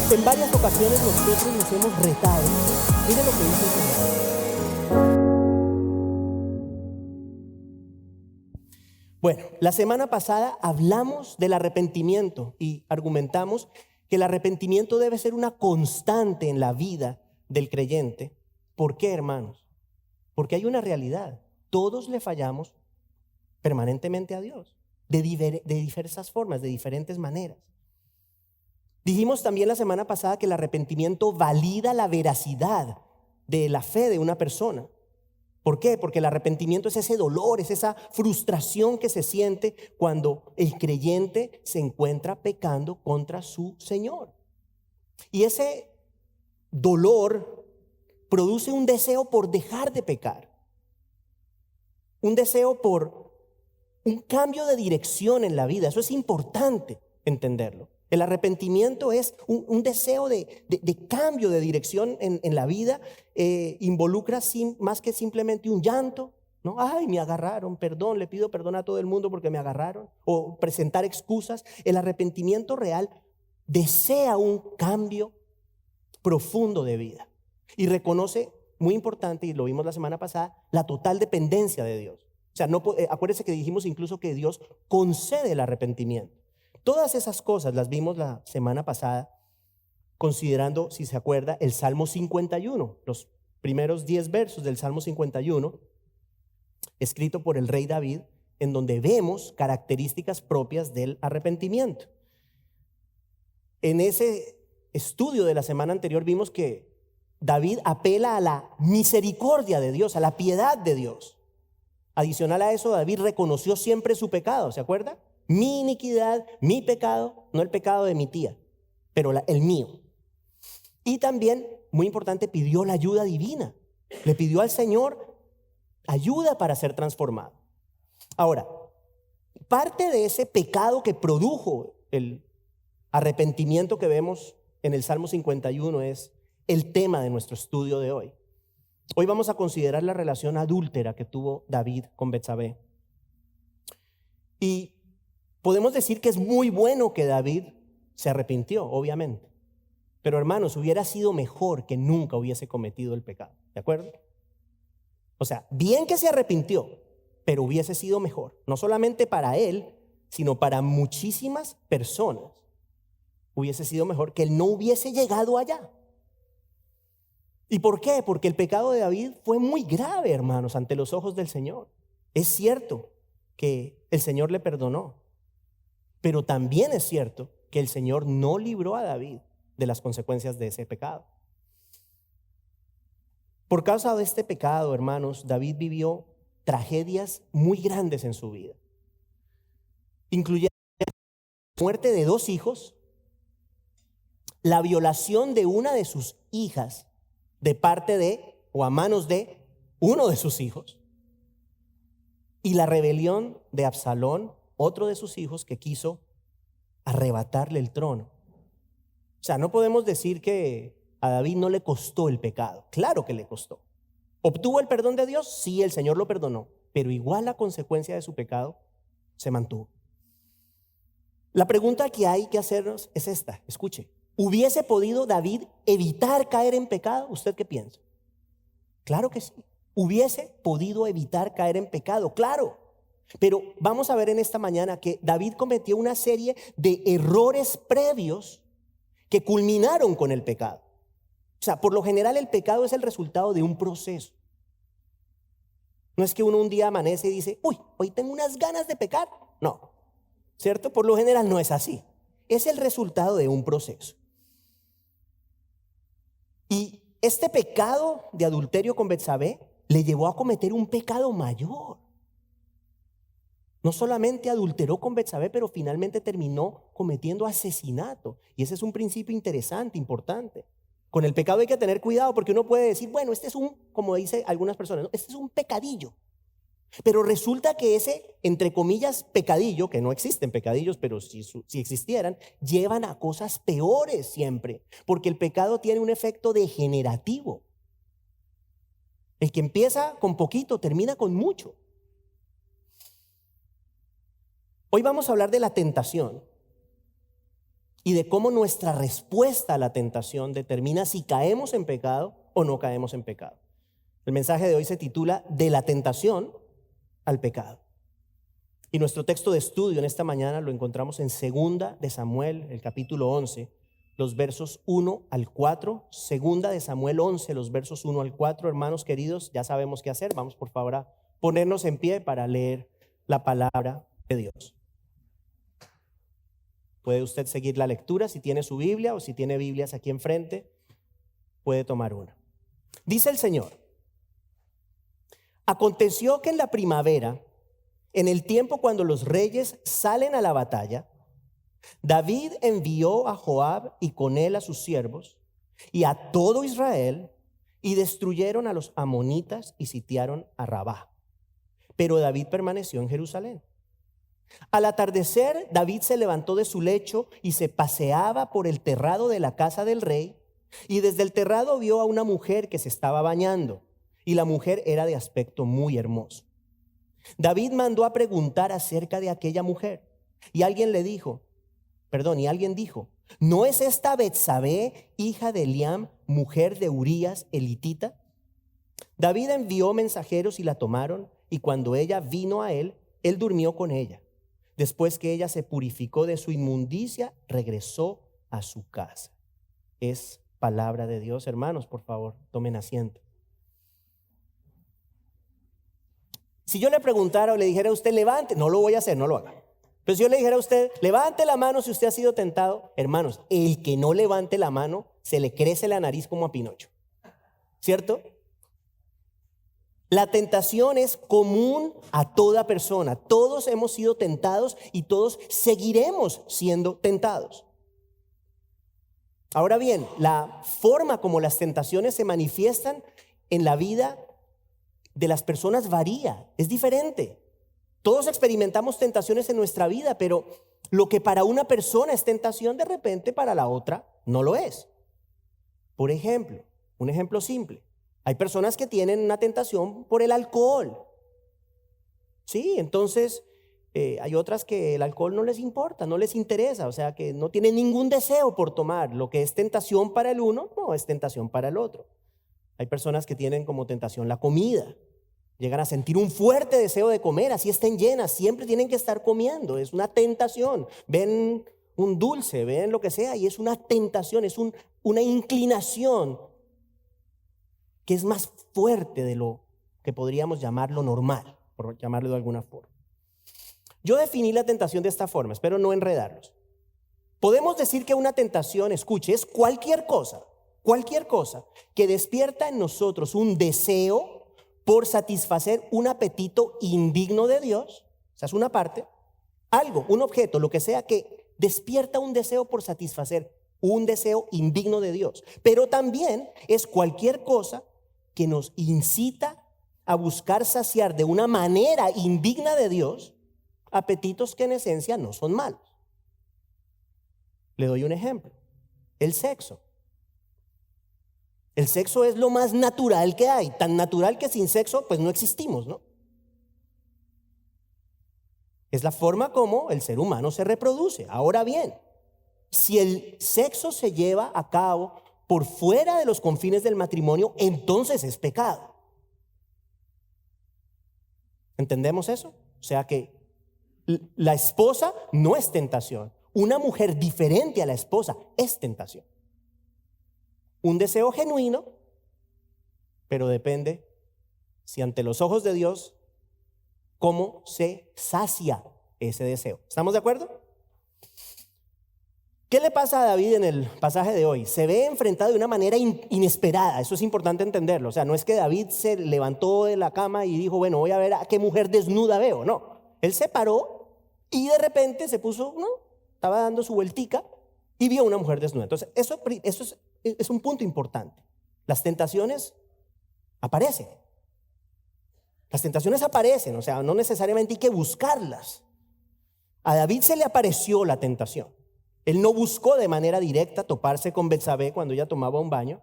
En varias ocasiones nosotros nos hemos retado. Mire lo que dice el Señor. Bueno, la semana pasada hablamos del arrepentimiento y argumentamos que el arrepentimiento debe ser una constante en la vida del creyente. ¿Por qué, hermanos? Porque hay una realidad. Todos le fallamos permanentemente a Dios, de diversas formas, de diferentes maneras. Dijimos también la semana pasada que el arrepentimiento valida la veracidad de la fe de una persona. ¿Por qué? Porque el arrepentimiento es ese dolor, es esa frustración que se siente cuando el creyente se encuentra pecando contra su Señor. Y ese dolor produce un deseo por dejar de pecar, un deseo por un cambio de dirección en la vida. Eso es importante entenderlo. El arrepentimiento es un deseo de cambio de dirección en la vida. Involucra más que simplemente un llanto, ¿no? Ay, me agarraron, perdón, le pido perdón a todo el mundo porque me agarraron. O presentar excusas. El arrepentimiento real desea un cambio profundo de vida. Y reconoce, muy importante, y lo vimos la semana pasada, la total dependencia de Dios. O sea, acuérdense que dijimos incluso que Dios concede el arrepentimiento. Todas esas cosas las vimos la semana pasada, considerando, si se acuerda, el Salmo 51, los primeros 10 versos del Salmo 51, escrito por el rey David, en donde vemos características propias del arrepentimiento. En ese estudio de la semana anterior vimos que David apela a la misericordia de Dios, a la piedad de Dios. Adicional a eso, David reconoció siempre su pecado, ¿se acuerda? Mi iniquidad, mi pecado, no el pecado de mi tía, pero el mío. Y también, muy importante, pidió la ayuda divina. Le pidió al Señor ayuda para ser transformado. Ahora, parte de ese pecado que produjo el arrepentimiento que vemos en el Salmo 51 es el tema de nuestro estudio de hoy. Hoy vamos a considerar la relación adúltera que tuvo David con Betsabé. Y podemos decir que es muy bueno que David se arrepintió, obviamente. Pero hermanos, hubiera sido mejor que nunca hubiese cometido el pecado. ¿De acuerdo? O sea, bien que se arrepintió, pero hubiese sido mejor. No solamente para él, sino para muchísimas personas. Hubiese sido mejor que él no hubiese llegado allá. ¿Y por qué? Porque el pecado de David fue muy grave, hermanos, ante los ojos del Señor. Es cierto que el Señor le perdonó, pero también es cierto que el Señor no libró a David de las consecuencias de ese pecado. Por causa de este pecado, hermanos, David vivió tragedias muy grandes en su vida, incluyendo la muerte de 2 hijos, la violación de una de sus hijas de parte de o a manos de uno de sus hijos, y la rebelión de Absalón, otro de sus hijos, que quiso arrebatarle el trono. O sea, no podemos decir que a David no le costó el pecado. Claro que le costó. ¿Obtuvo el perdón de Dios? Sí, el Señor lo perdonó, pero igual la consecuencia de su pecado se mantuvo. La pregunta que hay que hacernos es esta, escuche. ¿Hubiese podido David evitar caer en pecado? ¿Usted qué piensa? Claro que sí. ¿Hubiese podido evitar caer en pecado? Claro. Pero vamos a ver en esta mañana que David cometió una serie de errores previos que culminaron con el pecado. O sea, por lo general el pecado es el resultado de un proceso. No es que uno un día amanece y dice, uy, hoy tengo unas ganas de pecar. No, ¿cierto? Por lo general no es así. Es el resultado de un proceso. Y este pecado de adulterio con Betsabé le llevó a cometer un pecado mayor. No solamente adulteró con Betsabé, pero finalmente terminó cometiendo asesinato. Y ese es un principio interesante, importante. Con el pecado hay que tener cuidado porque uno puede decir, bueno, este es como dicen algunas personas, ¿no? Este es un pecadillo. Pero resulta que ese, entre comillas, pecadillo, que no existen pecadillos, pero si existieran, llevan a cosas peores siempre. Porque el pecado tiene un efecto degenerativo. El que empieza con poquito, termina con mucho. Hoy vamos a hablar de la tentación. y de cómo nuestra respuesta a la tentación determina si caemos en pecado o no caemos en pecado. El mensaje de hoy se titula De la tentación al pecado. Y nuestro texto de estudio en esta mañana lo encontramos en 2 de Samuel, el capítulo 11, los versos 1 al 4. 2 de Samuel 11, los versos 1 al 4. Hermanos queridos, ya sabemos qué hacer. Vamos por favor a ponernos en pie para leer la palabra de Dios. Puede usted seguir la lectura si tiene su Biblia o si tiene Biblias aquí enfrente, puede tomar una. Dice el Señor: aconteció que en la primavera, en el tiempo cuando los reyes salen a la batalla, David envió a Joab y con él a sus siervos y a todo Israel, y destruyeron a los amonitas y sitiaron a Rabá. Pero David permaneció en Jerusalén. Al atardecer, David se levantó de su lecho y se paseaba por el terrado de la casa del rey, y desde el terrado vio a una mujer que se estaba bañando, y la mujer era de aspecto muy hermoso. David mandó a preguntar acerca de aquella mujer, y alguien dijo: ¿no es esta Betsabé, hija de Eliam, mujer de Urías el hitita? David envió mensajeros y la tomaron, y cuando ella vino a él, él durmió con ella. Después que ella se purificó de su inmundicia, regresó a su casa. Es palabra de Dios. Hermanos, por favor, tomen asiento. Si yo le preguntara o le dijera a usted, levante, no lo voy a hacer, no lo haga. Pero si yo le dijera a usted, levante la mano si usted ha sido tentado, hermanos, el que no levante la mano, se le crece la nariz como a Pinocho. ¿Cierto? La tentación es común a toda persona. Todos hemos sido tentados y todos seguiremos siendo tentados. Ahora bien, la forma como las tentaciones se manifiestan en la vida de las personas varía, es diferente. Todos experimentamos tentaciones en nuestra vida, pero lo que para una persona es tentación, de repente para la otra no lo es. Por ejemplo, un ejemplo simple. Hay personas que tienen una tentación por el alcohol. Sí, entonces hay otras que el alcohol no les importa, no les interesa, o sea que no tienen ningún deseo por tomar. Lo que es tentación para el uno, no es tentación para el otro. Hay personas que tienen como tentación la comida. Llegan a sentir un fuerte deseo de comer, así estén llenas, siempre tienen que estar comiendo, es una tentación. Ven un dulce, ven lo que sea y es una tentación, es una inclinación que es más fuerte de lo que podríamos llamarlo normal, por llamarlo de alguna forma. Yo definí la tentación de esta forma, espero no enredarlos. Podemos decir que una tentación, escuche, es cualquier cosa que despierta en nosotros un deseo por satisfacer un apetito indigno de Dios. O sea, es una parte, algo, un objeto, lo que sea que despierta un deseo por satisfacer un deseo indigno de Dios. Pero también es cualquier cosa que nos incita a buscar saciar de una manera indigna de Dios apetitos que en esencia no son malos. Le doy un ejemplo: el sexo. El sexo es lo más natural que hay, tan natural que sin sexo pues no existimos, ¿no? Es la forma como el ser humano se reproduce. Ahora bien, si el sexo se lleva a cabo por fuera de los confines del matrimonio, entonces es pecado. ¿Entendemos eso? O sea que la esposa no es tentación. Una mujer diferente a la esposa es tentación. Un deseo genuino, pero depende, si ante los ojos de Dios, cómo se sacia ese deseo. ¿Estamos de acuerdo? ¿Qué le pasa a David en el pasaje de hoy? Se ve enfrentado de una manera inesperada. Eso es importante entenderlo. O sea, no es que David se levantó de la cama y dijo, bueno, voy a ver a qué mujer desnuda veo. No, él se paró y de repente se puso, ¿no? Estaba dando su vueltica y vio una mujer desnuda. Entonces, eso es un punto importante. Las tentaciones aparecen. Las tentaciones aparecen, o sea, no necesariamente hay que buscarlas. A David se le apareció la tentación. Él no buscó de manera directa toparse con Betsabé cuando ella tomaba un baño,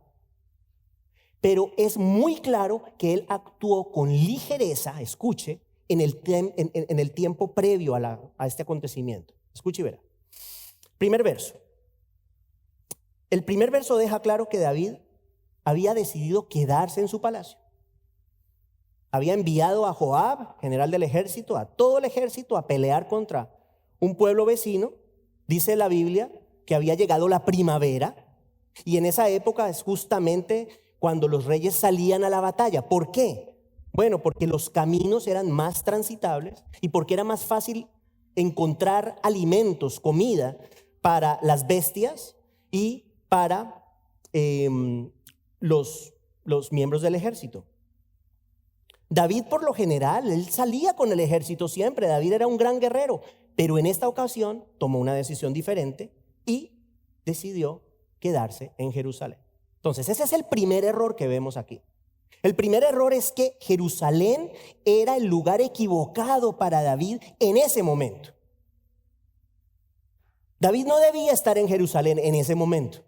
pero es muy claro que él actuó con ligereza, escuche, en el tiempo previo a este acontecimiento. Escuche y verá. Primer verso. El primer verso deja claro que David había decidido quedarse en su palacio. Había enviado a Joab, general del ejército, a todo el ejército a pelear contra un pueblo vecino. Dice la Biblia que había llegado la primavera y en esa época es justamente cuando los reyes salían a la batalla. ¿Por qué? Bueno, porque los caminos eran más transitables y porque era más fácil encontrar alimentos, comida para las bestias y para los miembros del ejército. David, por lo general, él salía con el ejército siempre. David era un gran guerrero, pero en esta ocasión tomó una decisión diferente y decidió quedarse en Jerusalén. Entonces, ese es el primer error que vemos aquí. El primer error es que Jerusalén era el lugar equivocado para David en ese momento. David no debía estar en Jerusalén en ese momento.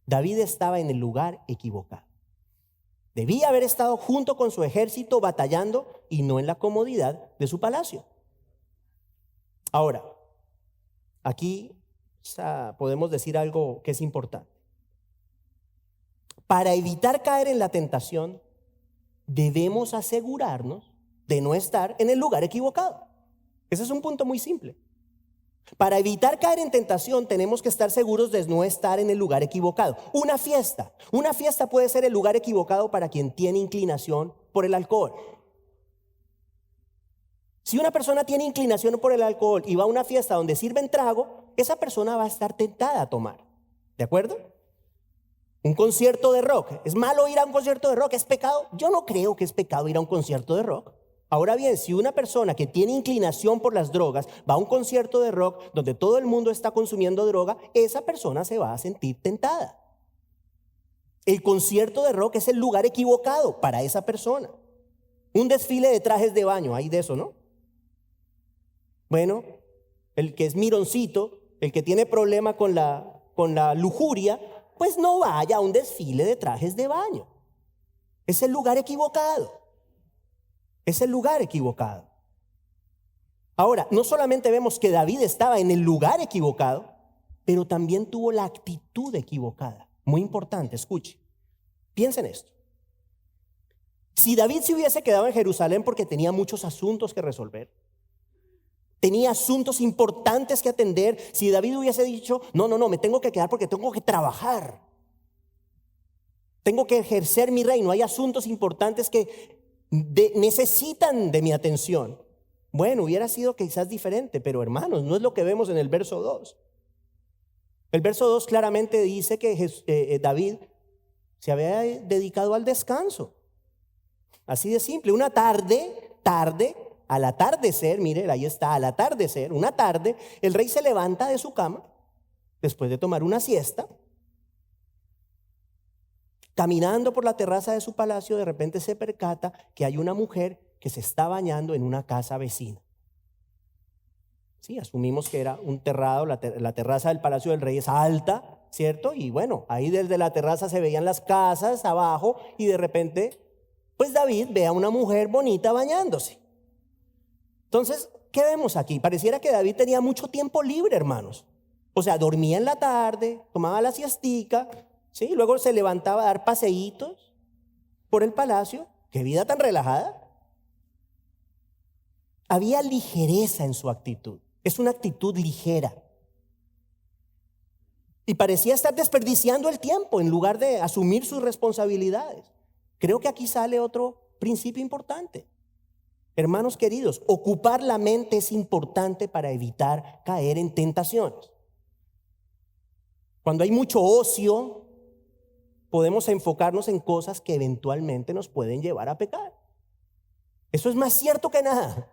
David estaba en el lugar equivocado. Debía haber estado junto con su ejército batallando y no en la comodidad de su palacio. Ahora, aquí podemos decir algo que es importante. Para evitar caer en la tentación, debemos asegurarnos de no estar en el lugar equivocado. Ese es un punto muy simple. Para evitar caer en tentación, tenemos que estar seguros de no estar en el lugar equivocado. Una fiesta puede ser el lugar equivocado para quien tiene inclinación por el alcohol. Si una persona tiene inclinación por el alcohol y va a una fiesta donde sirven trago, esa persona va a estar tentada a tomar. ¿De acuerdo? Un concierto de rock. ¿Es malo ir a un concierto de rock? ¿Es pecado? Yo no creo que es pecado ir a un concierto de rock. Ahora bien, si una persona que tiene inclinación por las drogas va a un concierto de rock donde todo el mundo está consumiendo droga, esa persona se va a sentir tentada. El concierto de rock es el lugar equivocado para esa persona. Un desfile de trajes de baño, hay de eso, ¿no? Bueno, el que es mironcito, el que tiene problema con la lujuria, pues no vaya a un desfile de trajes de baño. Es el lugar equivocado. Es el lugar equivocado. Ahora, no solamente vemos que David estaba en el lugar equivocado, pero también tuvo la actitud equivocada. Muy importante, escuche. Piensa en esto. Si David se hubiese quedado en Jerusalén porque tenía muchos asuntos que resolver, tenía asuntos importantes que atender, si David hubiese dicho, no, me tengo que quedar porque tengo que trabajar, tengo que ejercer mi reino, hay asuntos importantes que necesitan de mi atención. Bueno, hubiera sido quizás diferente, pero hermanos, no es lo que vemos en el verso 2. El verso 2 claramente dice que David se había dedicado al descanso. Así de simple, una tarde, al atardecer, mire, ahí está, al atardecer, una tarde, el rey se levanta de su cama, después de tomar una siesta, caminando por la terraza de su palacio, de repente se percata que hay una mujer que se está bañando en una casa vecina. Sí, asumimos que era un terrado, la terraza del palacio del rey es alta, ¿cierto? Y bueno, ahí desde la terraza se veían las casas abajo y de repente, pues David ve a una mujer bonita bañándose. Entonces, ¿qué vemos aquí? Pareciera que David tenía mucho tiempo libre, hermanos. O sea, dormía en la tarde, tomaba la siestica, ¿sí? Luego se levantaba a dar paseitos por el palacio. ¡Qué vida tan relajada! Había ligereza en su actitud. Es una actitud ligera. Y parecía estar desperdiciando el tiempo en lugar de asumir sus responsabilidades. Creo que aquí sale otro principio importante. Hermanos queridos, ocupar la mente es importante para evitar caer en tentaciones. Cuando hay mucho ocio, podemos enfocarnos en cosas que eventualmente nos pueden llevar a pecar. Eso es más cierto que nada.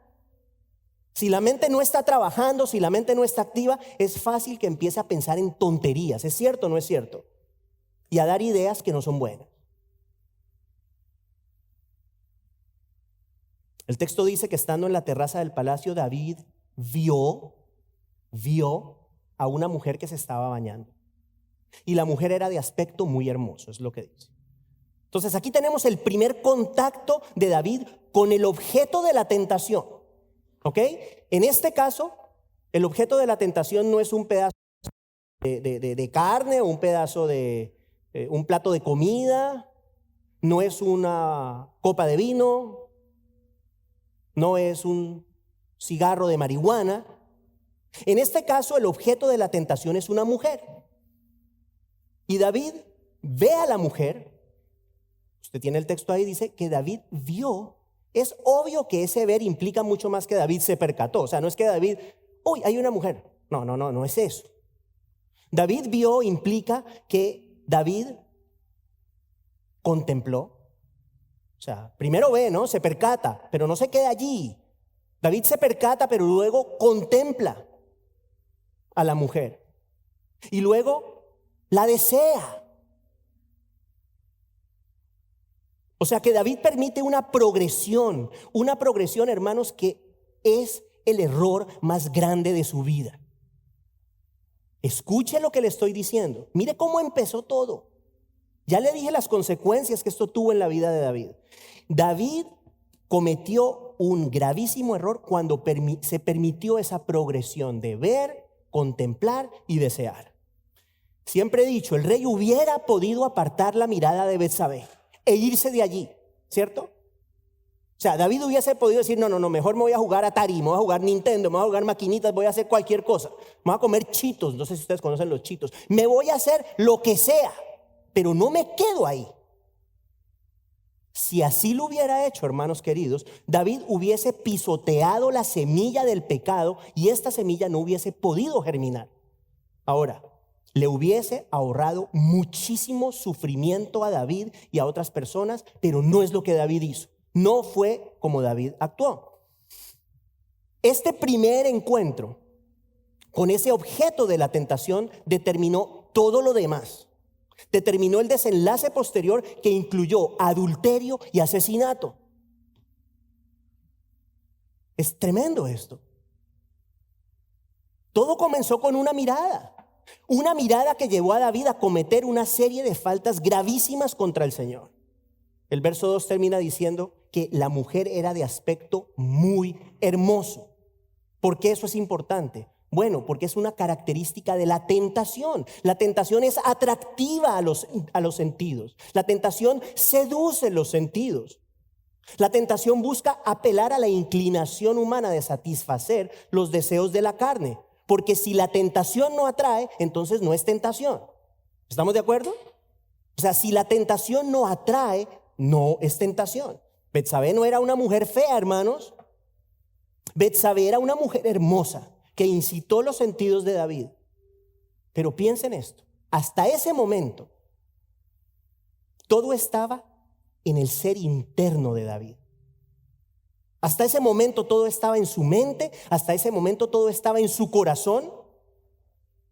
Si la mente no está trabajando, si la mente no está activa, es fácil que empiece a pensar en tonterías. ¿Es cierto o no es cierto? Y a dar ideas que no son buenas. El texto dice que estando en la terraza del palacio, David vio a una mujer que se estaba bañando. Y la mujer era de aspecto muy hermoso, es lo que dice. Entonces aquí tenemos el primer contacto de David con el objeto de la tentación. ¿Ok? En este caso, el objeto de la tentación no es un pedazo de carne o un pedazo de un plato de comida, no es una copa de vino, no es un cigarro de marihuana. En este caso, el objeto de la tentación es una mujer. Y David ve a la mujer. Usted tiene el texto ahí, dice que David vio. Es obvio que ese ver implica mucho más que David se percató. O sea, no es que David, uy, hay una mujer. No es eso. David vio implica que David contempló. O sea, primero ve, ¿no? Se percata, pero no se queda allí. David se percata, pero luego contempla a la mujer. Y luego la desea. O sea que David permite una progresión, hermanos, que es el error más grande de su vida. Escuche lo que le estoy diciendo. Mire cómo empezó todo. Ya le dije las consecuencias que esto tuvo en la vida de David. David cometió un gravísimo error cuando se permitió esa progresión de ver, contemplar y desear. Siempre he dicho, el rey hubiera podido apartar la mirada de Betsabé e irse de allí, ¿cierto? O sea, David hubiese podido decir, no, mejor me voy a jugar Atari, me voy a jugar Nintendo, me voy a jugar maquinitas, voy a hacer cualquier cosa. Me voy a comer chitos, no sé si ustedes conocen los chitos. Me voy a hacer lo que sea, pero no me quedo ahí. Si así lo hubiera hecho, hermanos queridos, David hubiese pisoteado la semilla del pecado y esta semilla no hubiese podido germinar. Ahora, le hubiese ahorrado muchísimo sufrimiento a David y a otras personas, pero no es lo que David hizo. No fue como David actuó. Este primer encuentro con ese objeto de la tentación determinó todo lo demás. Determinó el desenlace posterior que incluyó adulterio y asesinato. Es tremendo esto. Todo comenzó con una mirada que llevó a David a cometer una serie de faltas gravísimas contra el Señor. El verso 2 termina diciendo que la mujer era de aspecto muy hermoso. ¿Por qué eso es importante? Bueno, porque es una característica de la tentación. La tentación es atractiva a los sentidos. La tentación seduce los sentidos. La tentación busca apelar a la inclinación humana de satisfacer los deseos de la carne. Porque si la tentación no atrae, entonces no es tentación. ¿Estamos de acuerdo? O sea, si la tentación no atrae, no es tentación. Betsabé no era una mujer fea, hermanos. Betsabé era una mujer hermosa que incitó los sentidos de David. Pero piensen esto, hasta ese momento todo estaba en el ser interno de David. Hasta ese momento todo estaba en su mente, hasta ese momento todo estaba en su corazón.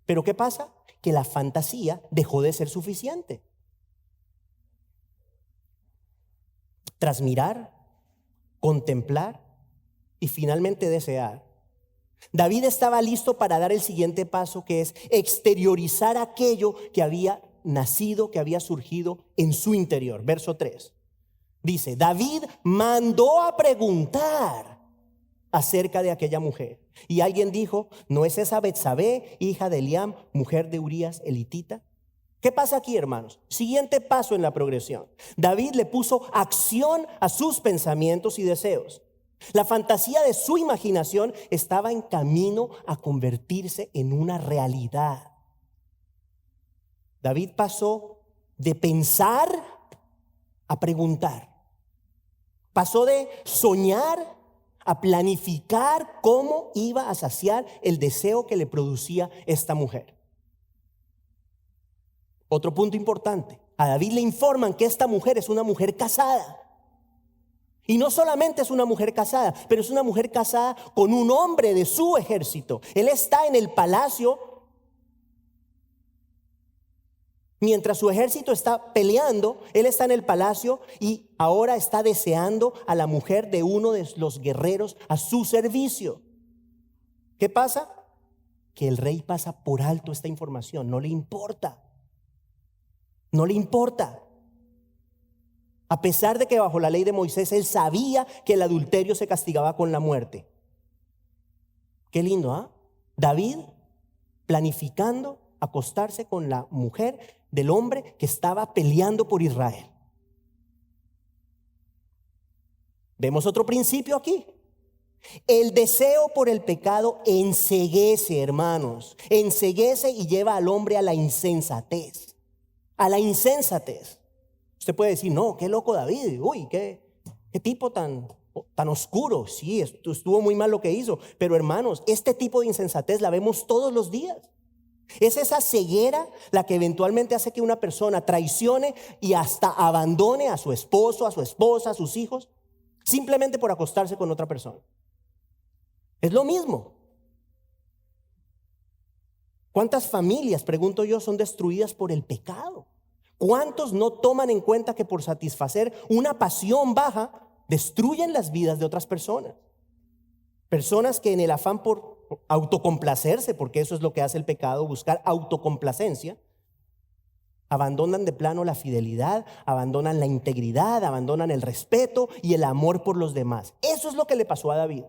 Pero ¿qué pasa? Que la fantasía dejó de ser suficiente. Tras mirar, contemplar y finalmente desear, David estaba listo para dar el siguiente paso, que es exteriorizar aquello que había nacido, que había surgido en su interior. Verso 3. Dice, David mandó a preguntar acerca de aquella mujer. Y alguien dijo, ¿no es esa Betsabé, hija de Eliam, mujer de Urías elitita? ¿Qué pasa aquí, hermanos? Siguiente paso en la progresión. David le puso acción a sus pensamientos y deseos. La fantasía de su imaginación estaba en camino a convertirse en una realidad. David pasó de pensar a preguntar. Pasó de soñar a planificar cómo iba a saciar el deseo que le producía esta mujer. Otro punto importante. A David le informan que esta mujer es una mujer casada. Y no solamente es una mujer casada, pero es una mujer casada con un hombre de su ejército. Él está en el palacio mientras su ejército está peleando. Él está en el palacio y ahora está deseando a la mujer de uno de los guerreros a su servicio. ¿Qué pasa? Que el rey pasa por alto esta información. No le importa. No le importa. A pesar de que bajo la ley de Moisés él sabía que el adulterio se castigaba con la muerte. Qué lindo, ¿ah? David planificando acostarse con la mujer del hombre que estaba peleando por Israel. Vemos otro principio aquí. El deseo por el pecado enceguece, hermanos, enceguece y lleva al hombre a la insensatez. A la insensatez. Usted puede decir, no, qué loco David, uy, qué tipo tan oscuro. Sí, estuvo muy mal lo que hizo, pero hermanos, este tipo de insensatez la vemos todos los días. Es esa ceguera la que eventualmente hace que una persona traicione y hasta abandone a su esposo, a su esposa, a sus hijos, simplemente por acostarse con otra persona. Es lo mismo. ¿Cuántas familias, pregunto yo, son destruidas por el pecado? ¿Cuántos no toman en cuenta que por satisfacer una pasión baja destruyen las vidas de otras personas? Personas que en el afán por autocomplacerse, porque eso es lo que hace el pecado, buscar autocomplacencia, abandonan de plano la fidelidad, abandonan la integridad, abandonan el respeto y el amor por los demás. Eso es lo que le pasó a David.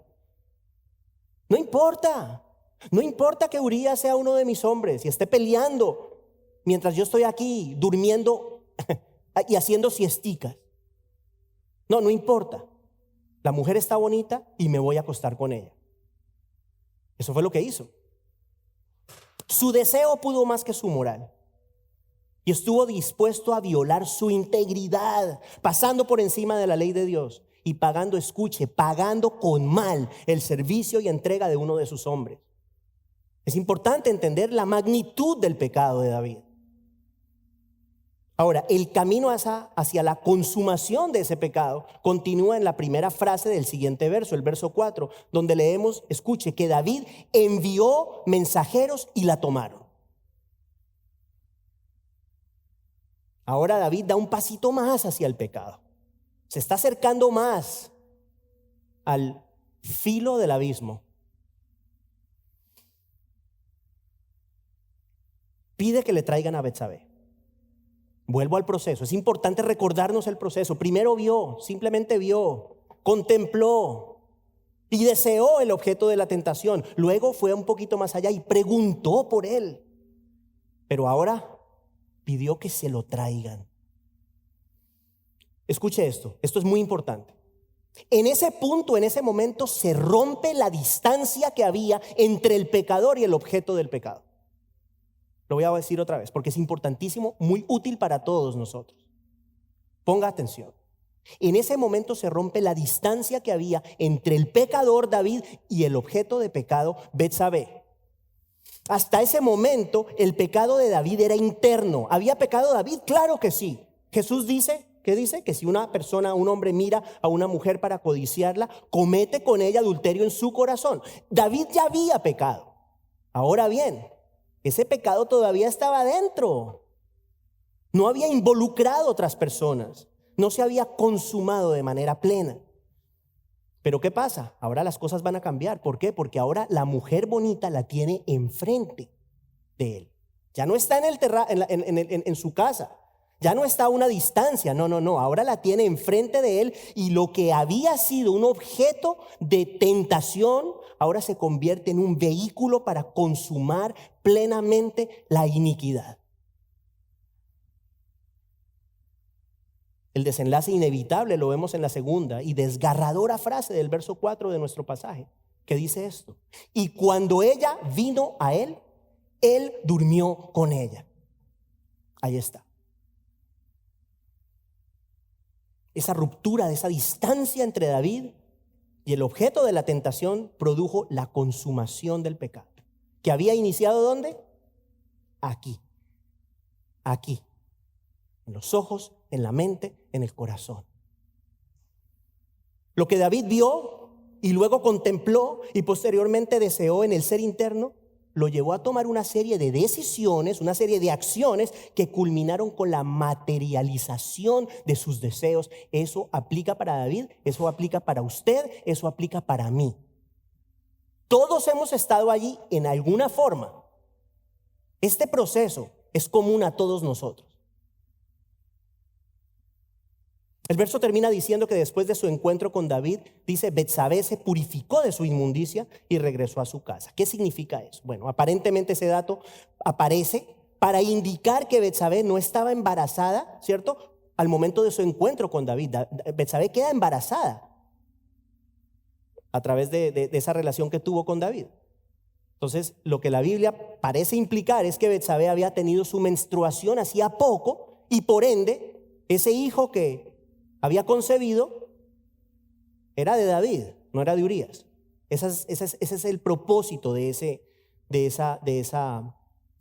No importa que Urías sea uno de mis hombres y esté peleando mientras yo estoy aquí durmiendo y haciendo siesticas. No importa. La mujer está bonita y me voy a acostar con ella. Eso fue lo que hizo. Su deseo pudo más que su moral. Y estuvo dispuesto a violar su integridad, pasando por encima de la ley de Dios y pagando, escuche, pagando con mal el servicio y entrega de uno de sus hombres. Es importante entender la magnitud del pecado de David. Ahora, el camino hacia la consumación de ese pecado continúa en la primera frase del siguiente verso, el verso 4, donde leemos, escuche, que David envió mensajeros y la tomaron. Ahora David da un pasito más hacia el pecado. Se está acercando más al filo del abismo. Pide que le traigan a Betsabé. Vuelvo al proceso. Es importante recordarnos el proceso. Primero vio, simplemente vio, contempló y deseó el objeto de la tentación. Luego fue un poquito más allá y preguntó por él. Pero ahora pidió que se lo traigan. Escuche esto es muy importante. En ese punto, en ese momento, se rompe la distancia que había entre el pecador y el objeto del pecado. Lo voy a decir otra vez porque es importantísimo, muy útil para todos nosotros. Ponga atención. En ese momento se rompe la distancia que había entre el pecador David y el objeto de pecado Betsabé. Hasta ese momento el pecado de David era interno. ¿Había pecado David? Claro que sí. Jesús dice, ¿qué dice? Que si una persona, un hombre mira a una mujer para codiciarla, comete con ella adulterio en su corazón. David ya había pecado. Ahora bien, ese pecado todavía estaba dentro. No había involucrado a otras personas. No se había consumado de manera plena. Pero ¿qué pasa? Ahora las cosas van a cambiar. ¿Por qué? Porque ahora la mujer bonita la tiene enfrente de él. Ya no está en su casa. Ya no está a una distancia. No. Ahora la tiene enfrente de él y lo que había sido un objeto de tentación ahora se convierte en un vehículo para consumar plenamente la iniquidad. El desenlace inevitable lo vemos en la segunda y desgarradora frase del verso 4 de nuestro pasaje, que dice esto: y cuando ella vino a él, él durmió con ella. Ahí está. Esa ruptura, de esa distancia entre David y el objeto de la tentación produjo la consumación del pecado. ¿Que había iniciado dónde? Aquí. En los ojos, en la mente, en el corazón. Lo que David vio y luego contempló y posteriormente deseó en el ser interno, lo llevó a tomar una serie de decisiones, una serie de acciones que culminaron con la materialización de sus deseos. Eso aplica para David, eso aplica para usted, eso aplica para mí. Todos hemos estado allí en alguna forma. Este proceso es común a todos nosotros. El verso termina diciendo que después de su encuentro con David, dice, Betsabé se purificó de su inmundicia y regresó a su casa. ¿Qué significa eso? Bueno, aparentemente ese dato aparece para indicar que Betsabé no estaba embarazada, ¿cierto? Al momento de su encuentro con David. Betsabé queda embarazada a través de esa relación que tuvo con David. Entonces, lo que la Biblia parece implicar es que Betsabé había tenido su menstruación hacía poco y por ende, ese hijo que había concebido era de David, no era de Urías. Ese es el propósito de esa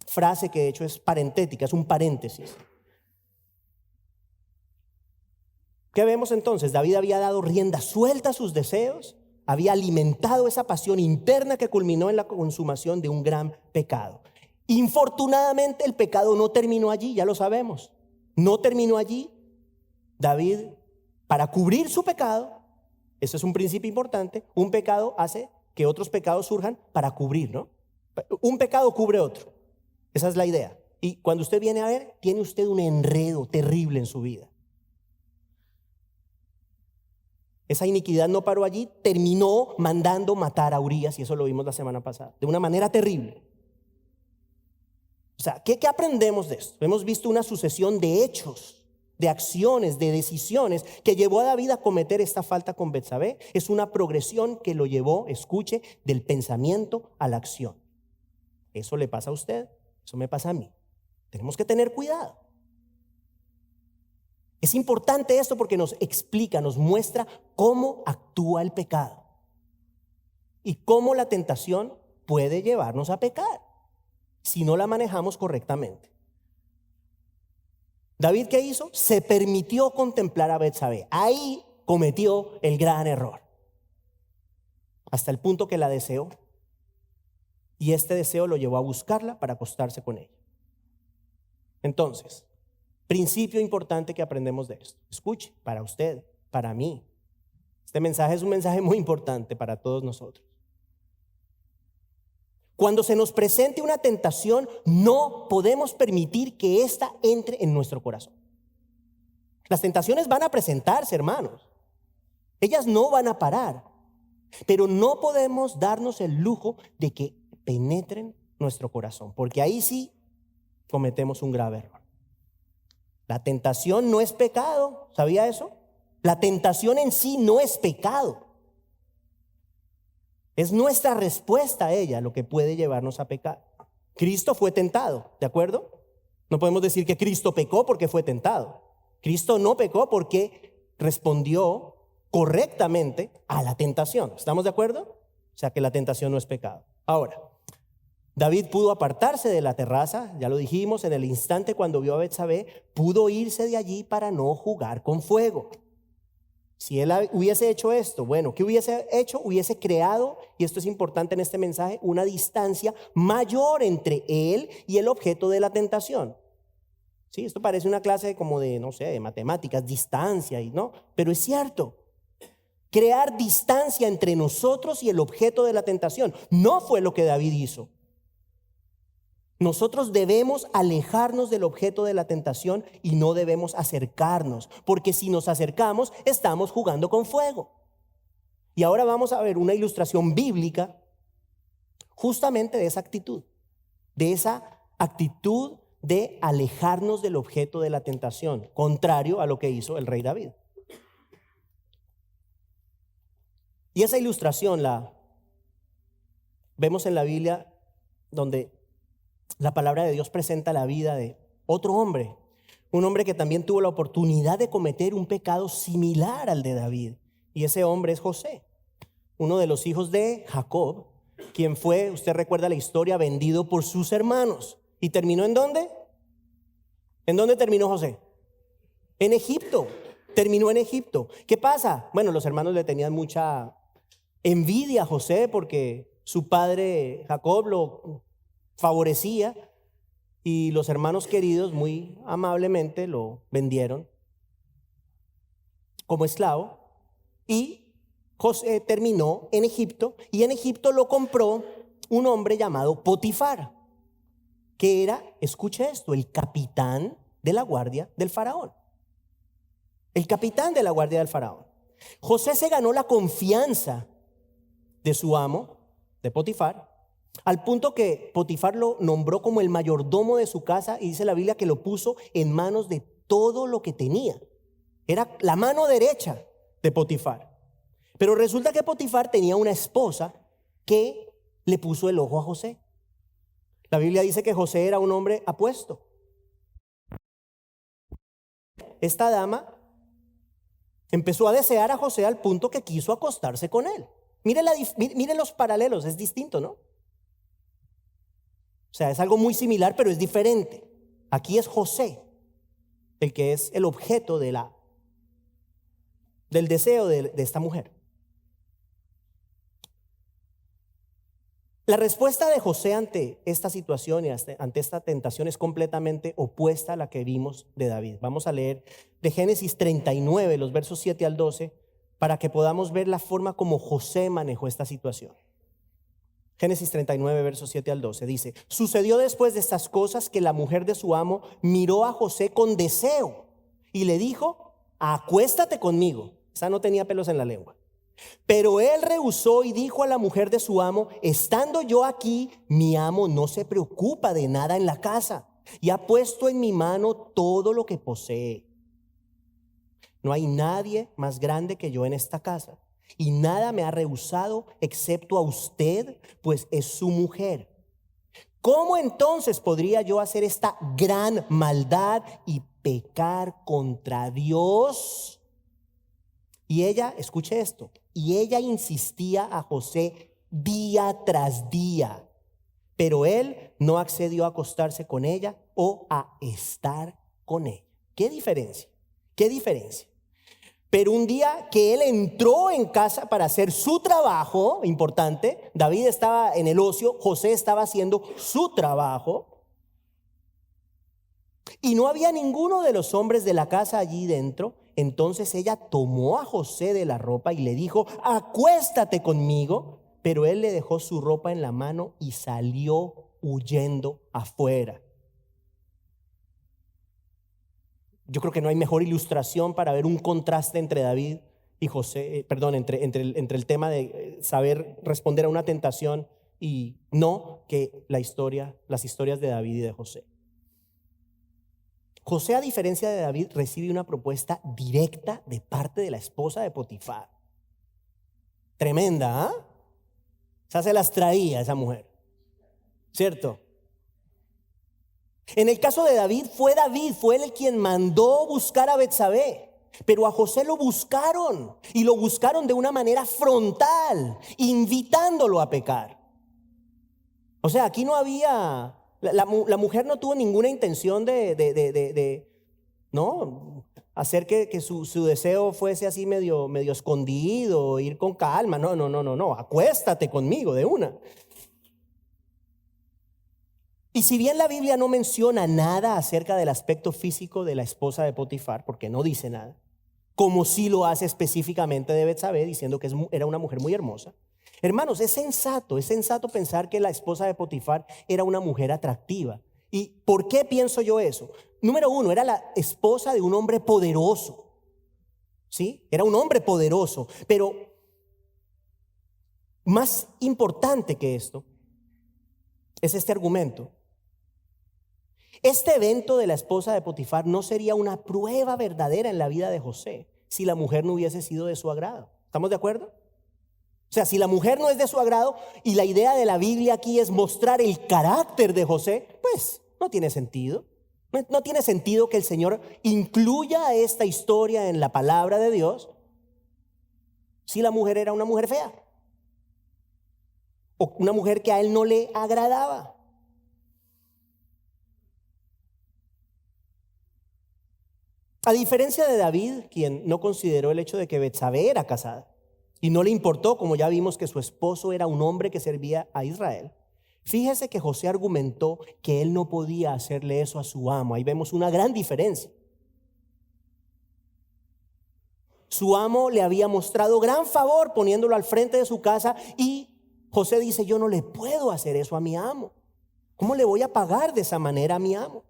frase que de hecho es parentética, es un paréntesis. ¿Qué vemos entonces? David había dado rienda suelta a sus deseos, había alimentado esa pasión interna que culminó en la consumación de un gran pecado. Infortunadamente el pecado no terminó allí, ya lo sabemos. No terminó allí. David, para cubrir su pecado, eso es un principio importante, un pecado hace que otros pecados surjan para cubrir, ¿no? Un pecado cubre otro. Esa es la idea. Y cuando usted viene a ver, tiene usted un enredo terrible en su vida. Esa iniquidad no paró allí, terminó mandando matar a Urías, y eso lo vimos la semana pasada, de una manera terrible. O sea, ¿qué aprendemos de esto? Hemos visto una sucesión de hechos, de acciones, de decisiones que llevó a David a cometer esta falta con Betsabé. Es una progresión que lo llevó, escuche, del pensamiento a la acción. Eso le pasa a usted, eso me pasa a mí. Tenemos que tener cuidado. Es importante esto porque nos explica, nos muestra cómo actúa el pecado y cómo la tentación puede llevarnos a pecar si no la manejamos correctamente. David, ¿qué hizo? Se permitió contemplar a Betsabé. Ahí cometió el gran error. Hasta el punto que la deseó. Y este deseo lo llevó a buscarla para acostarse con ella. Entonces, principio importante que aprendemos de esto. Escuche, para usted, para mí. Este mensaje es un mensaje muy importante para todos nosotros. Cuando se nos presente una tentación, no podemos permitir que ésta entre en nuestro corazón. Las tentaciones van a presentarse, hermanos. Ellas no van a parar. Pero no podemos darnos el lujo de que penetren nuestro corazón, porque ahí sí cometemos un grave error. La tentación no es pecado, ¿sabía eso? La tentación en sí no es pecado. Es nuestra respuesta a ella lo que puede llevarnos a pecar. Cristo fue tentado, ¿de acuerdo? No podemos decir que Cristo pecó porque fue tentado. Cristo no pecó porque respondió correctamente a la tentación. ¿Estamos de acuerdo? O sea que la tentación no es pecado. Ahora, David pudo apartarse de la terraza, ya lo dijimos, en el instante cuando vio a Betsabé, pudo irse de allí para no jugar con fuego. Si él hubiese hecho esto, bueno, ¿qué hubiese hecho? Hubiese creado, y esto es importante en este mensaje, una distancia mayor entre él y el objeto de la tentación. Sí, esto parece una clase como de, no sé, de matemáticas, distancia, y no, pero es cierto. Crear distancia entre nosotros y el objeto de la tentación no fue lo que David hizo. Nosotros debemos alejarnos del objeto de la tentación y no debemos acercarnos, porque si nos acercamos estamos jugando con fuego. Y ahora vamos a ver una ilustración bíblica justamente de esa actitud de alejarnos del objeto de la tentación, contrario a lo que hizo el rey David. Y esa ilustración la vemos en la Biblia, donde la palabra de Dios presenta la vida de otro hombre, un hombre que también tuvo la oportunidad de cometer un pecado similar al de David. Y ese hombre es José, uno de los hijos de Jacob, quien fue, usted recuerda la historia, vendido por sus hermanos. ¿Y terminó en dónde? ¿En dónde terminó José? En Egipto. Terminó en Egipto. ¿Qué pasa? Bueno, los hermanos le tenían mucha envidia a José porque su padre Jacob lo favorecía y los hermanos queridos muy amablemente lo vendieron como esclavo y José terminó en Egipto y en Egipto lo compró un hombre llamado Potifar, que era, escuche esto, el capitán de la guardia del faraón. el capitán de la guardia del faraón. José se ganó la confianza de su amo, de Potifar, al punto que Potifar lo nombró como el mayordomo de su casa, y dice la Biblia que lo puso en manos de todo lo que tenía. Era la mano derecha de Potifar. Pero resulta que Potifar tenía una esposa que le puso el ojo a José. La Biblia dice que José era un hombre apuesto. Esta dama empezó a desear a José al punto que quiso acostarse con él. Miren los paralelos, es distinto, ¿no? O sea, es algo muy similar, pero es diferente. Aquí es José el que es el objeto del deseo de esta mujer. La respuesta de José ante esta situación y ante esta tentación es completamente opuesta a la que vimos de David. Vamos a leer de Génesis 39, los versos 7 al 12, para que podamos ver la forma como José manejó esta situación. Génesis 39, versos 7 al 12, dice: sucedió después de estas cosas que la mujer de su amo miró a José con deseo y le dijo: acuéstate conmigo. Esa no tenía pelos en la lengua. Pero él rehusó y dijo a la mujer de su amo: estando yo aquí, mi amo no se preocupa de nada en la casa y ha puesto en mi mano todo lo que posee. No hay nadie más grande que yo en esta casa, y nada me ha rehusado excepto a usted, pues es su mujer. ¿Cómo entonces podría yo hacer esta gran maldad y pecar contra Dios? Y ella, escuche esto, y ella insistía a José día tras día, pero él no accedió a acostarse con ella o a estar con ella. ¿Qué diferencia? ¿Qué diferencia? Pero un día que él entró en casa para hacer su trabajo importante, David estaba en el ocio, José estaba haciendo su trabajo, y no había ninguno de los hombres de la casa allí dentro. Entonces ella tomó a José de la ropa y le dijo: acuéstate conmigo. Pero él le dejó su ropa en la mano y salió huyendo afuera. Yo creo que no hay mejor ilustración para ver un contraste entre David y José, entre el tema de saber responder a una tentación y no, que las historias de David y de José. José, a diferencia de David, recibe una propuesta directa de parte de la esposa de Potifar. Tremenda, ¿ah? Esa se las traía esa mujer, ¿cierto? En el caso de David fue él quien mandó buscar a Betsabé, pero a José lo buscaron, y lo buscaron de una manera frontal, invitándolo a pecar. O sea, aquí no había, la mujer no tuvo ninguna intención no, hacer que su deseo fuese así medio escondido, ir con calma. No, acuéstate conmigo de una. Y si bien la Biblia no menciona nada acerca del aspecto físico de la esposa de Potifar, porque no dice nada, como sí lo hace específicamente de Betsabé, diciendo que era una mujer muy hermosa. Hermanos, es sensato pensar que la esposa de Potifar era una mujer atractiva. ¿Y por qué pienso yo eso? Número uno, era la esposa de un hombre poderoso. ¿Sí? Era un hombre poderoso, pero más importante que esto es este argumento. Este evento de la esposa de Potifar no sería una prueba verdadera en la vida de José si la mujer no hubiese sido de su agrado. ¿Estamos de acuerdo? O sea, si la mujer no es de su agrado y la idea de la Biblia aquí es mostrar el carácter de José, pues no tiene sentido. No tiene sentido que el Señor incluya esta historia en la palabra de Dios si la mujer era una mujer fea o una mujer que a él no le agradaba. A diferencia de David, quien no consideró el hecho de que Betsabé era casada y no le importó, como ya vimos, que su esposo era un hombre que servía a Israel, fíjese que José argumentó que él no podía hacerle eso a su amo. Ahí vemos una gran diferencia. Su amo le había mostrado gran favor poniéndolo al frente de su casa, y José dice: yo no le puedo hacer eso a mi amo. ¿Cómo le voy a pagar de esa manera a mi amo?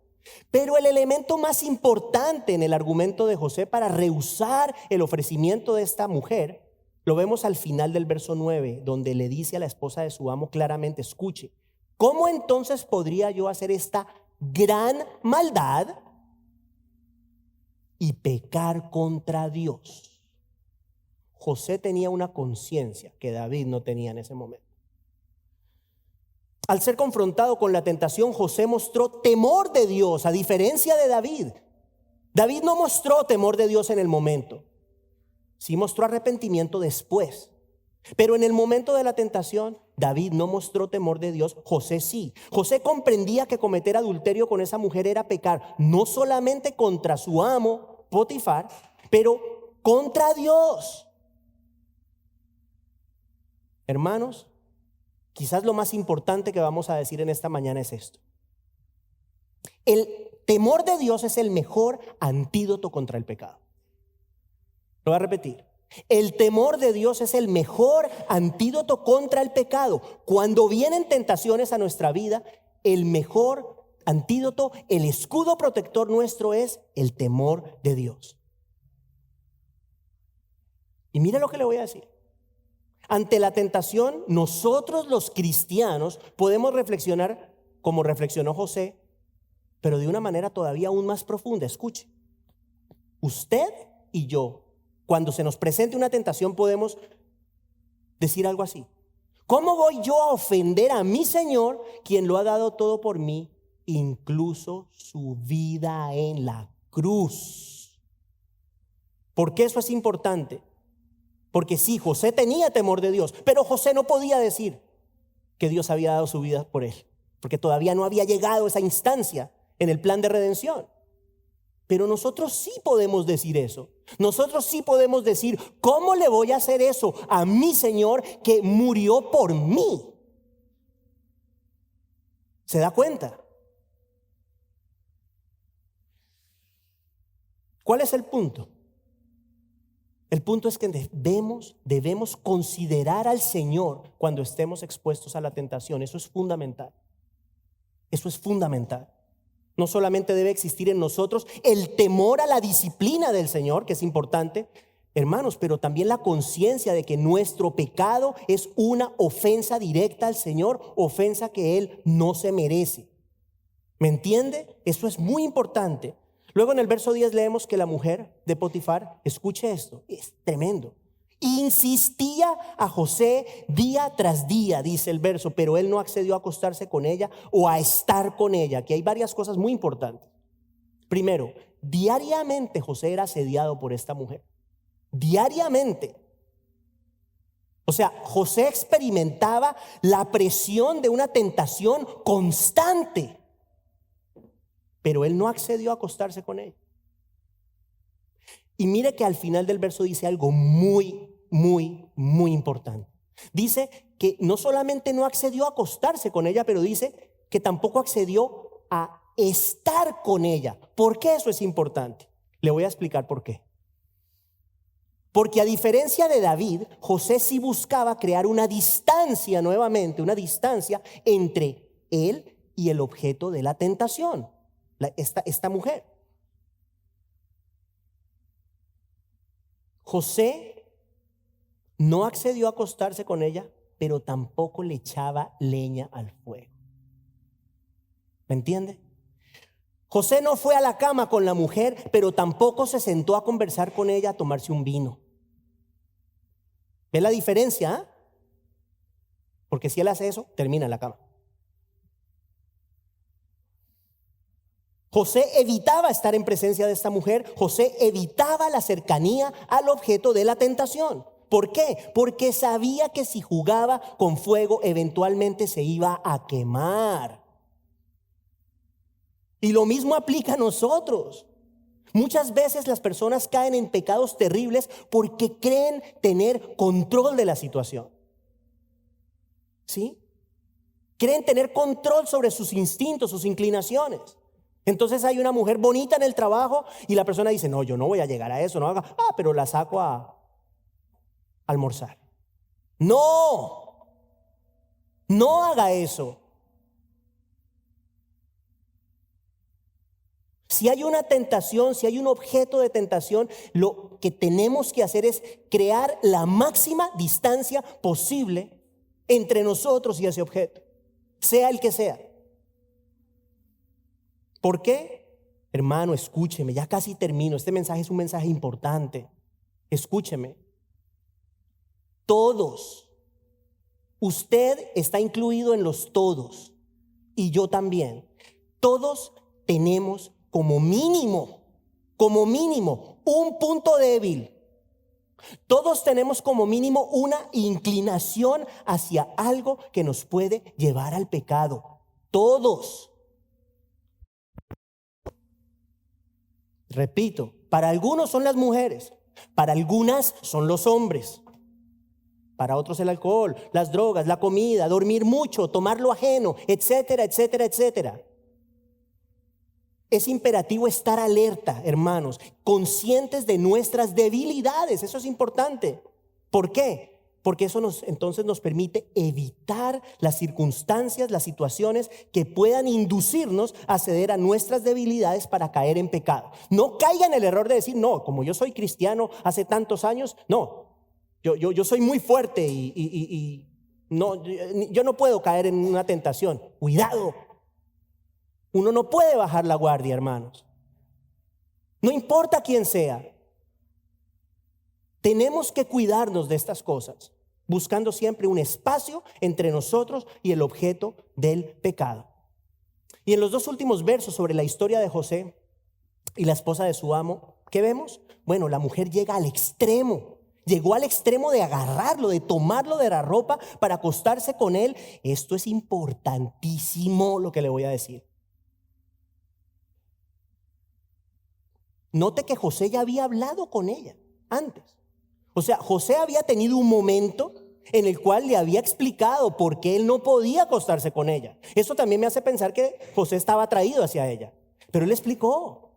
Pero el elemento más importante en el argumento de José para rehusar el ofrecimiento de esta mujer, lo vemos al final del verso 9, donde le dice a la esposa de su amo claramente, escuche, ¿cómo entonces podría yo hacer esta gran maldad y pecar contra Dios? José tenía una conciencia que David no tenía en ese momento. Al ser confrontado con la tentación, José mostró temor de Dios, a diferencia de David. David no mostró temor de Dios en el momento. Sí mostró arrepentimiento después. Pero en el momento de la tentación, David no mostró temor de Dios, José sí. José comprendía que cometer adulterio con esa mujer era pecar, no solamente contra su amo, Potifar, pero contra Dios. Hermanos, quizás lo más importante que vamos a decir en esta mañana es esto. El temor de Dios es el mejor antídoto contra el pecado. Lo voy a repetir. El temor de Dios es el mejor antídoto contra el pecado. Cuando vienen tentaciones a nuestra vida, el mejor antídoto, el escudo protector nuestro es el temor de Dios. Y mire lo que le voy a decir. Ante la tentación, nosotros los cristianos podemos reflexionar como reflexionó José, pero de una manera todavía aún más profunda. Escuche, usted y yo, cuando se nos presente una tentación, podemos decir algo así: ¿cómo voy yo a ofender a mi Señor, quien lo ha dado todo por mí, incluso su vida en la cruz? ¿Por qué eso es importante? Porque sí, José tenía temor de Dios, pero José no podía decir que Dios había dado su vida por él, porque todavía no había llegado esa instancia en el plan de redención. Pero nosotros sí podemos decir eso. Nosotros sí podemos decir, ¿cómo le voy a hacer eso a mi Señor que murió por mí? ¿Se da cuenta? ¿Cuál es el punto? El punto es que debemos considerar al Señor cuando estemos expuestos a la tentación. Eso es fundamental. Eso es fundamental. No solamente debe existir en nosotros el temor a la disciplina del Señor, que es importante, hermanos, pero también la conciencia de que nuestro pecado es una ofensa directa al Señor, ofensa que Él no se merece. ¿Me entiende? Eso es muy importante. Luego en el verso 10 leemos que la mujer de Potifar, escuche esto, es tremendo, insistía a José día tras día, dice el verso, pero él no accedió a acostarse con ella o a estar con ella. Aquí hay varias cosas muy importantes. Primero, diariamente José era asediado por esta mujer. Diariamente. O sea, José experimentaba la presión de una tentación constante. Pero él no accedió a acostarse con ella. Y mire que al final del verso dice algo muy, muy, muy importante. Dice que no solamente no accedió a acostarse con ella, pero dice que tampoco accedió a estar con ella. ¿Por qué eso es importante? Le voy a explicar por qué. Porque a diferencia de David, José sí buscaba crear una distancia nuevamente, una distancia entre él y el objeto de la tentación. Esta mujer. José no accedió a acostarse con ella, pero tampoco le echaba leña al fuego. ¿Me entiende? José no fue a la cama con la mujer, pero tampoco se sentó a conversar con ella, a tomarse un vino. ¿Ve la diferencia? Porque si él hace eso, termina en la cama. José evitaba estar en presencia de esta mujer. José evitaba la cercanía al objeto de la tentación. ¿Por qué? Porque sabía que si jugaba con fuego eventualmente se iba a quemar. Y lo mismo aplica a nosotros. Muchas veces las personas caen en pecados terribles porque creen tener control de la situación. ¿Sí? Creen tener control sobre sus instintos, sus inclinaciones. Entonces hay una mujer bonita en el trabajo y la persona dice, no, yo no voy a llegar a eso, no haga, pero la saco a almorzar. No haga eso. Si hay una tentación, si hay un objeto de tentación, lo que tenemos que hacer es crear la máxima distancia posible entre nosotros y ese objeto, sea el que sea. ¿Por qué? Hermano, escúcheme, ya casi termino. Este mensaje es un mensaje importante. Escúcheme. Todos, usted está incluido en los todos y yo también. Todos tenemos como mínimo, un punto débil. Todos tenemos como mínimo una inclinación hacia algo que nos puede llevar al pecado. Todos. Repito, para algunos son las mujeres, para algunas son los hombres, para otros el alcohol, las drogas, la comida, dormir mucho, tomar lo ajeno, etcétera, etcétera, etcétera. Es imperativo estar alerta, hermanos, conscientes de nuestras debilidades. Eso es importante. ¿Por qué? Porque eso entonces nos permite evitar las circunstancias, las situaciones que puedan inducirnos a ceder a nuestras debilidades para caer en pecado. No caiga en el error de decir, no, como yo soy cristiano hace tantos años, no, yo soy muy fuerte y no, yo no puedo caer en una tentación. Cuidado. Uno no puede bajar la guardia, hermanos. No importa quién sea. Tenemos que cuidarnos de estas cosas, buscando siempre un espacio entre nosotros y el objeto del pecado. Y en los dos últimos versos sobre la historia de José y la esposa de su amo, ¿qué vemos? Bueno, la mujer llega al extremo. Llegó al extremo de agarrarlo, de tomarlo de la ropa para acostarse con él. Esto es importantísimo lo que le voy a decir. Note que José ya había hablado con ella antes. O sea, José había tenido un momento en el cual le había explicado por qué él no podía acostarse con ella. Eso también me hace pensar que José estaba atraído hacia ella. Pero él le explicó.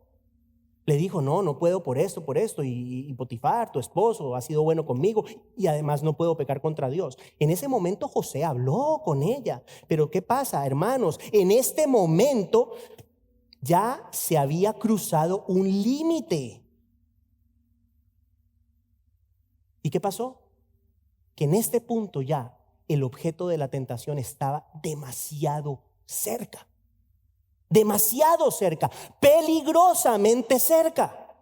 Le dijo, no puedo por esto. Y Potifar, tu esposo, ha sido bueno conmigo. Y además no puedo pecar contra Dios. En ese momento José habló con ella. Pero ¿qué pasa, hermanos? En este momento ya se había cruzado un límite. ¿Y qué pasó? Que en este punto ya el objeto de la tentación estaba demasiado cerca, peligrosamente cerca.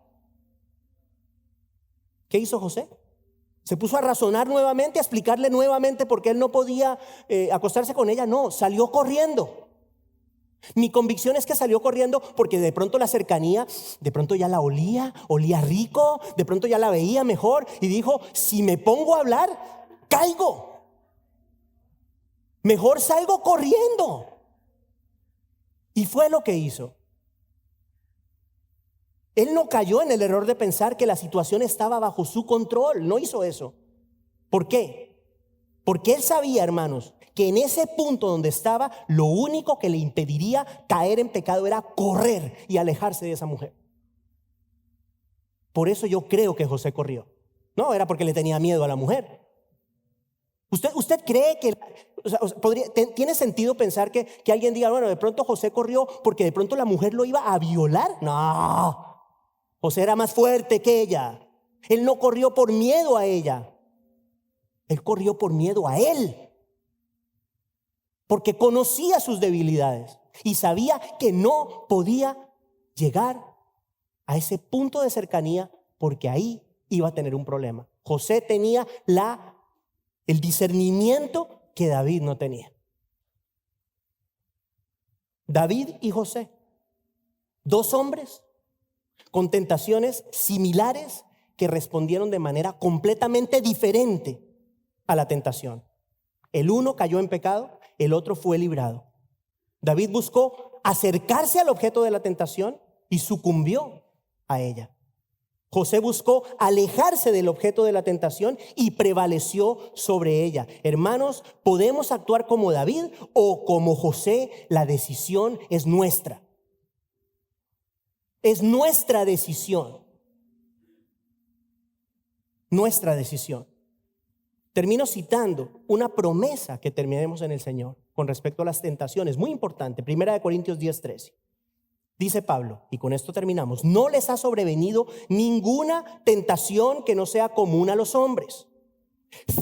¿Qué hizo José? Se puso a razonar nuevamente, a explicarle nuevamente por qué él no podía acostarse con ella. No, salió corriendo. Mi convicción es que salió corriendo porque de pronto la cercanía, de pronto ya la olía rico, de pronto ya la veía mejor y dijo, si me pongo a hablar, caigo. Mejor salgo corriendo. Y fue lo que hizo. Él no cayó en el error de pensar que la situación estaba bajo su control, no hizo eso. ¿Por qué? Porque él sabía, hermanos, que en ese punto donde estaba, lo único que le impediría caer en pecado era correr y alejarse de esa mujer. Por eso yo creo que José corrió. No, era porque le tenía miedo a la mujer. ¿Usted cree que tiene sentido pensar que alguien diga, bueno, de pronto José corrió porque de pronto la mujer lo iba a violar? No, José era más fuerte que ella. Él no corrió por miedo a ella. Él corrió por miedo a él. Porque conocía sus debilidades y sabía que no podía llegar a ese punto de cercanía porque ahí iba a tener un problema. José tenía el discernimiento que David no tenía. David y José, dos hombres con tentaciones similares que respondieron de manera completamente diferente a la tentación. El uno cayó en pecado, el otro fue librado. David buscó acercarse al objeto de la tentación y sucumbió a ella. José buscó alejarse del objeto de la tentación y prevaleció sobre ella. Hermanos, podemos actuar como David o como José. La decisión es nuestra. Es nuestra decisión. Nuestra decisión. Termino citando una promesa que terminemos en el Señor con respecto a las tentaciones, muy importante, 1 Corintios 10:13. Dice Pablo, y con esto terminamos, no les ha sobrevenido ninguna tentación que no sea común a los hombres.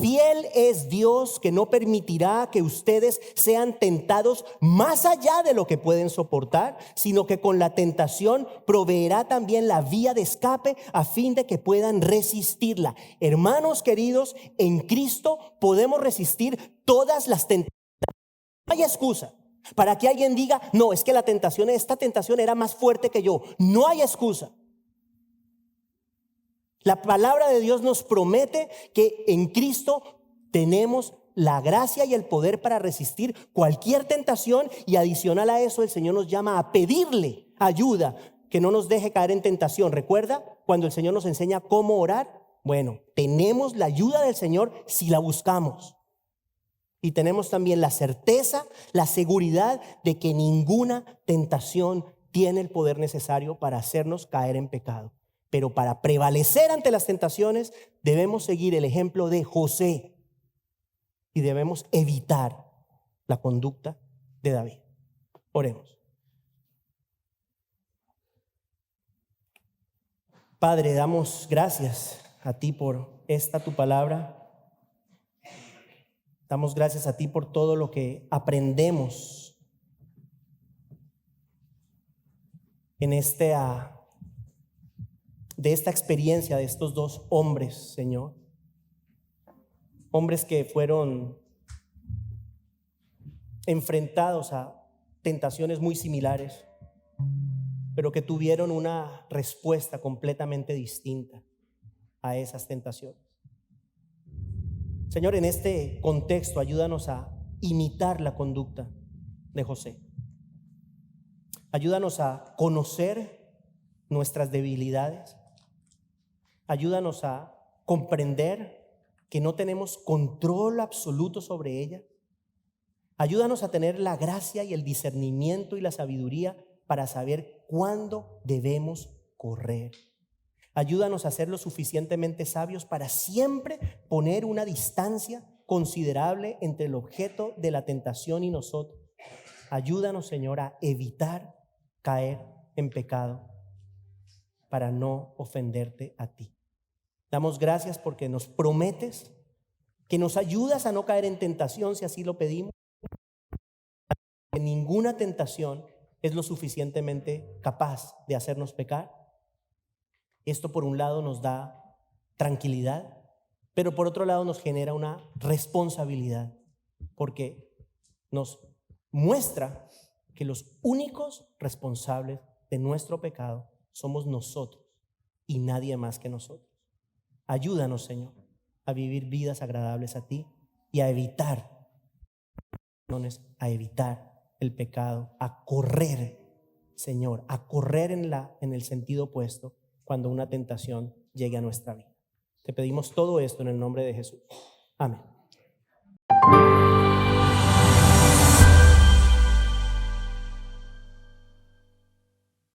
Fiel es Dios, que no permitirá que ustedes sean tentados más allá de lo que pueden soportar, sino que con la tentación proveerá también la vía de escape a fin de que puedan resistirla. Hermanos queridos, en Cristo podemos resistir todas las tentaciones. No hay excusa para que alguien diga, no, es que esta tentación era más fuerte que yo. No hay excusa. La palabra de Dios nos promete que en Cristo tenemos la gracia y el poder para resistir cualquier tentación, y adicional a eso el Señor nos llama a pedirle ayuda, que no nos deje caer en tentación. ¿Recuerda cuando el Señor nos enseña cómo orar? Bueno, tenemos la ayuda del Señor si la buscamos. Y tenemos también la certeza, la seguridad de que ninguna tentación tiene el poder necesario para hacernos caer en pecado. Pero para prevalecer ante las tentaciones debemos seguir el ejemplo de José y debemos evitar la conducta de David. Oremos. Padre, damos gracias a ti por esta tu palabra. Damos gracias a ti por todo lo que aprendemos en de esta experiencia de estos dos hombres, Señor. Hombres que fueron enfrentados a tentaciones muy similares, pero que tuvieron una respuesta completamente distinta a esas tentaciones. Señor, en este contexto, ayúdanos a imitar la conducta de José. Ayúdanos a conocer nuestras debilidades. Ayúdanos a comprender que no tenemos control absoluto sobre ellas. Ayúdanos a tener la gracia y el discernimiento y la sabiduría para saber cuándo debemos correr. Ayúdanos a ser lo suficientemente sabios para siempre poner una distancia considerable entre el objeto de la tentación y nosotros. Ayúdanos, Señor, a evitar caer en pecado para no ofenderte a ti. Damos gracias porque nos prometes que nos ayudas a no caer en tentación si así lo pedimos. Que ninguna tentación es lo suficientemente capaz de hacernos pecar. Esto por un lado nos da tranquilidad, pero por otro lado nos genera una responsabilidad, porque nos muestra que los únicos responsables de nuestro pecado somos nosotros y nadie más que nosotros. Ayúdanos, Señor, a vivir vidas agradables a ti y a evitar el pecado, a correr, Señor, a correr en el sentido opuesto cuando una tentación llegue a nuestra vida. Te pedimos todo esto en el nombre de Jesús. Amén.